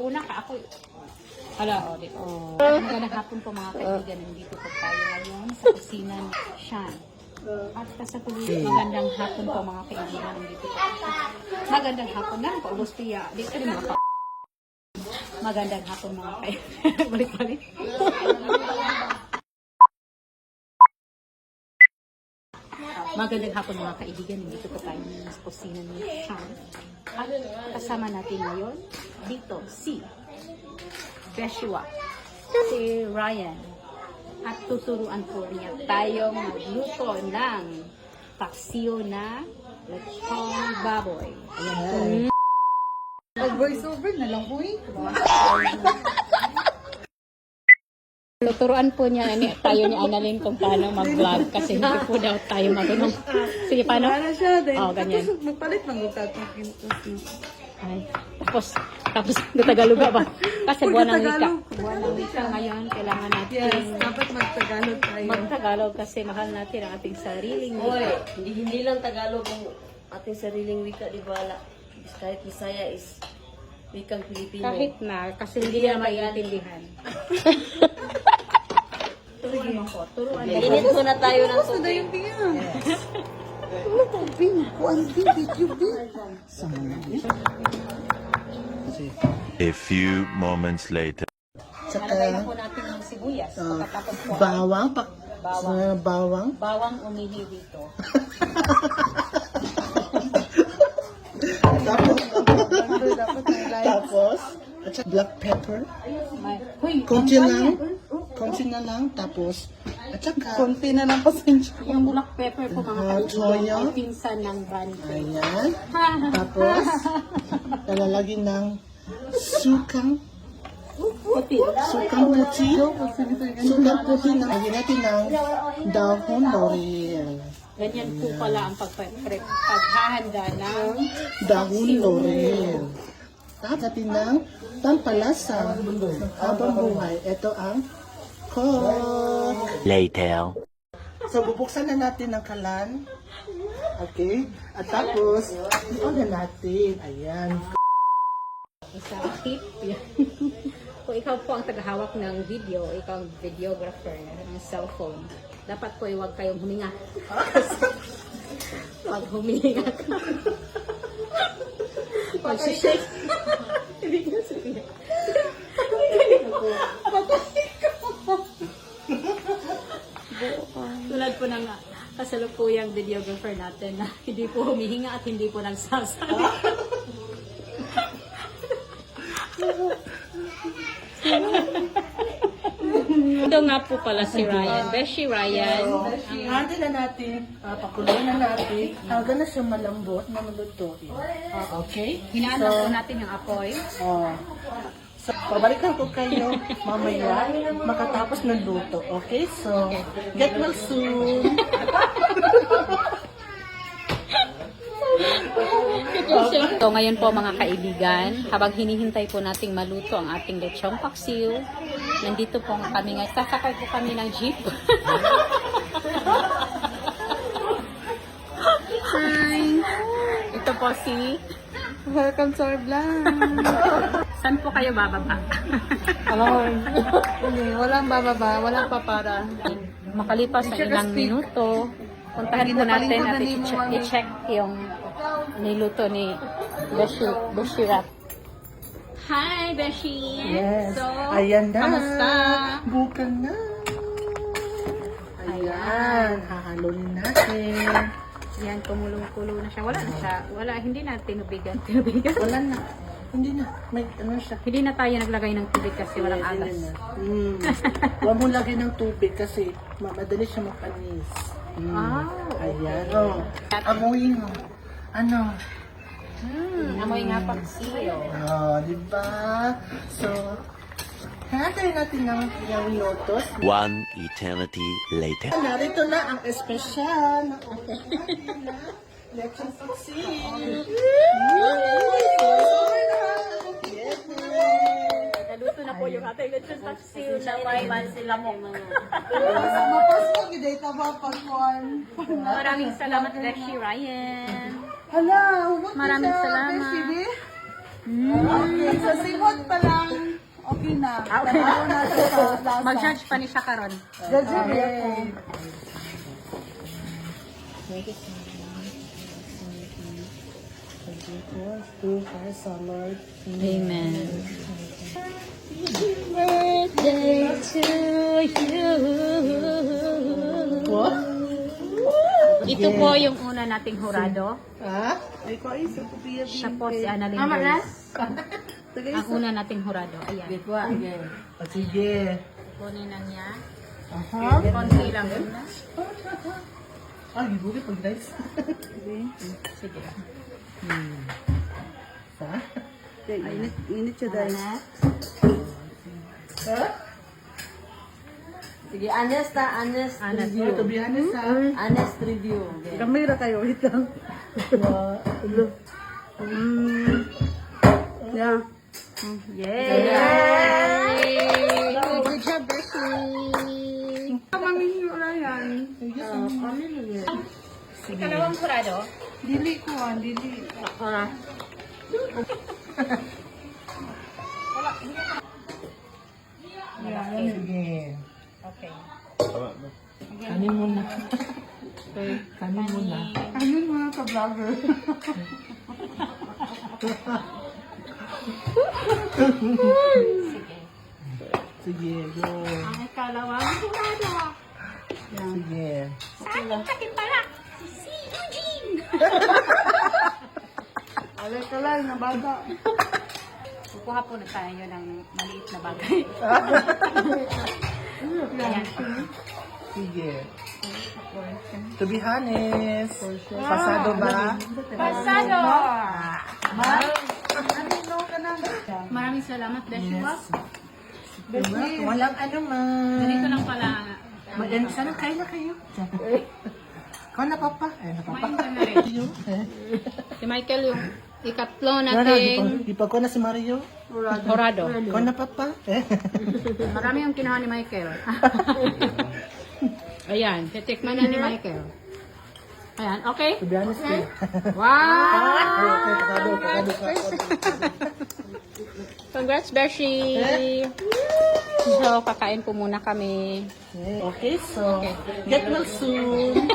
una ka ako. Hala, o, di ko. Magandang hapon po mga kaibigan. Nandito po tayo ngayon sa kusina ni Sean. At kasapulit, magandang hapon po mga kaibigan. Nandito po. Magandang hapon na. Paubos tiya. Dito rin mga magandang hapon mga kaibigan. Balik-balik. Magandang hapon mga kaibigan. Nandito po tayo sa kusina ni Sean. At kasama natin ngayon dito si Joshua, si Ryan. At tuturuan po niya tayong magluto ng paksiw na lechong baboy. Ayan. Voice over na lang po eh. Tuturuan po niya tayo ni Annalyn kung paano mag-vlog kasi hindi po daw tayo marunong. Sige, paano? Wala siya din. Oh, ganyan. Tapos magpalit ng gutatokin. Ay, tapos Tagalog ba? Kasi buwan ng wika. Tagalog. Buwan ng wika ngayon, kailangan natin Yes, dapat mag-Tagalog tayo. mag-Tagalog kasi mahal natin ang ating sariling Hoy, wika. hindi lang Tagalog ang ating sariling wika, di ba? Kahit Bisaya is wikang Pilipino. Kahit na, kasi hindi niya maiintindihan. Turuan mo ko, turuan mo. Init muna tayo ng Gusto na tubig. yung tingin. Ano po, Bin? Kuan, Bin? Video, Bin? A few moments later. Nalagay na po natin ng sibuyas. Pagkatapos po, Bawang? bawang. Bawang? Bawang umihi dito. Tapos, at saka black pepper. Huy, Konti na lang. Tapos, at saka, konti na lang pasensya. yung black pepper po mga toyo. ay pinsan ng brandy. Ayan. Tapos, lalagyan ng sukang Puti. puti. Sukang puti na lagyan natin ng dahon laurel. Ganyan po pala ang paghahanda ng Dahon laurel. Tapos natin ng pampalasa habang buhay. Ito ang Coke. Later. So, bubuksan na natin ang kalan. Okay? At tapos, ito na natin. Ayan. isang tip. Kung ikaw po ang tagahawak ng video, ikaw ang videographer ng cellphone, dapat po huwag kayong huminga. Pag huminga ka, mag-shake. Hindi ka sabihin. Tulad po ng kasalukuyang videographer natin na hindi po humihinga at hindi po nagsasabi. Ito nga po pala si Ryan. Beshi Ryan. Handa na natin. Pakuluan na natin. Hanggang na siya malambot na malutuin. Okay? Hinaan lang po natin yung apoy. Oh. So, pabalikan ko kayo mamaya makatapos ng luto. Okay? So, get well soon. So ngayon po mga kaibigan, habang hinihintay po nating maluto ang ating lechong paksiw, nandito po kami ngayon. Sasakay po kami ng jeep. Hi! Ito po si... Welcome to our vlog. Saan po kayo bababa? Hindi, walang bababa, walang papara. Makalipas ng ilang minuto, puntahan po natin at i-check yung niluto ni Beshi Rat. Hi, Beshi! Yes. So, Ayan na. kamusta? Bukan na. Ayan. Hahalunin natin. Yan, kumulong-kulo na siya. Wala na siya. Wala, hindi na tinubigan. Wala na. Hindi na. May ano siya. Hindi na tayo naglagay ng tubig kasi walang Hindi agas. na. Huwag mo lagay ng tubig kasi madali siya mapanis. Wow. Ayan. Oh. Amoy mo. Ano? Amoy nga paksiyo. Oh, di ba? So, hanayin natin ng yung lotus. One eternity later. Narito na ang espesyal ng ating lechon paksiw. Naluto na po yung ating lechon paksiyo na may mansilamok. Mapasko, giday ka ba pagkuhan? Maraming salamat, Beshi Ryan. Hala, Maraming salamat. Okay, sa simot pa lang. Okay na. Okay. Tanaw na sa lasa. Mag-judge pa ni siya karon. Okay. Amen. Birthday to you. Ito po yung una nating hurado. Ha? Ay, ko ay sa kupiya. Siya po si Annalyn Reyes. Ang una nating hurado. Ayan. O, sige. Kunin na niya. Aha. Konti lang. Ah, gibugi pag guys. Sige. Ha? Init siya dahil. Ha? Sige, honest Honest. To be honest, ha? Honest review. Kamera kayo, wait lang. Yeah. Yay! Good job, Becky. Maminyo na yan. Ikalawang hurado. Dili ko, dili. Sige. Okay. Kanin mo na. Kanin mo na. Kanin mo na ka vlogger. Sige. Sige, go. Ang ikalawang hurado. Sige. Sa akin pala, si Eugene. Alay ka lang, na bata. Kukuha po na tayo ng maliit na bagay. Ayan. Sige. To be honest. Pasado ba? Pasado! Ano ka na? Maraming salamat, Beshua. Walang ano man. Ganito lang pala. Mayan, sana kain na kayo. Kau na papa? Ay, na papa. Kumain ka na rin. Mario. Si Michael yung ikatlo Ano, nating di pa ko na si Mario. horado. Kau na papa? Marami yung kinuha ni Michael. Ayan, titikman na ni Michael. Ayan, okay? To be honest, eh. Wow! Congrats, Beshi! So, kakain po muna kami. Okay, so get well soon.